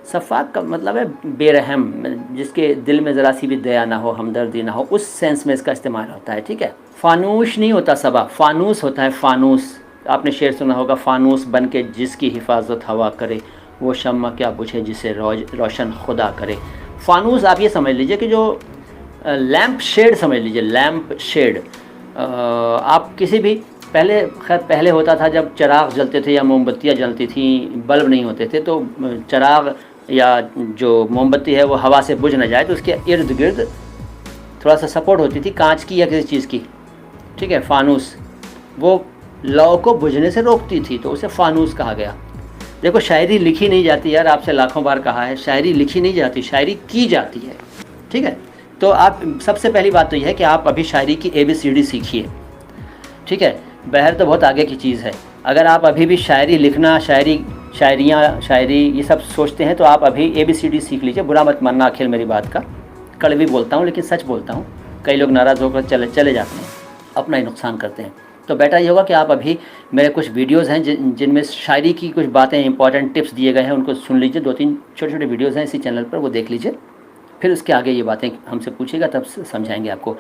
सफ़ाक का मतलब है बेरहम, जिसके दिल में ज़रा सी भी दया ना हो, हमदर्दी ना हो, उस सेंस में इसका इस्तेमाल होता है, ठीक है। फ़ानूश नहीं होता सबा, फ़ानूस होता है, फ़ानूस। आपने शेर सुना होगा, फ़ानूस बन के जिसकी हिफाजत हवा करे, वो शम्मा क्या बुझे जिसे रोशन खुदा करे। फ़ानूस आप ये समझ लीजिए कि जो लैम्प शेड समझ लीजिए, लैम्प शेड। आप किसी भी, पहले खैर पहले होता था जब चिराग जलते थे या मोमबत्तियाँ जलती थी, बल्ब नहीं होते थे, तो चिराग या जो मोमबत्ती है वो हवा से बुझ न जाए तो उसके इर्द गिर्द थोड़ा सा सपोर्ट होती थी कांच की या किसी चीज़ की, ठीक है। फ़ानूस वो लौ को बुझने से रोकती थी, तो उसे फ़ानूस कहा गया। देखो शायरी लिखी नहीं जाती यार, आपसे लाखों बार कहा है, शायरी लिखी नहीं जाती, शायरी की जाती है, ठीक है। तो आप सबसे पहली बात तो यह है कि आप अभी शायरी की ABCD सीखिए, ठीक है। बहर तो बहुत आगे की चीज़ है। अगर आप अभी भी शायरी लिखना, शायरी ये सब सोचते हैं तो आप अभी ABCD सीख लीजिए। बुरा मत मानना आखिर मेरी बात का, कड़वी बोलता हूँ लेकिन सच बोलता हूँ। कई लोग नाराज़ होकर चले जाते हैं, अपना ही नुकसान करते हैं। तो बेटर ये होगा कि आप अभी मेरे कुछ वीडियोज़ हैं जिनमें शायरी की कुछ बातें, इंपॉर्टेंट टिप्स दिए गए हैं, उनको सुन लीजिए। 2-3 छोटे-छोटे वीडियोज़ हैं इसी चैनल पर, वो देख लीजिए। फिर उसके आगे ये बातें हमसे पूछिएगा, तब समझाएंगे आपको।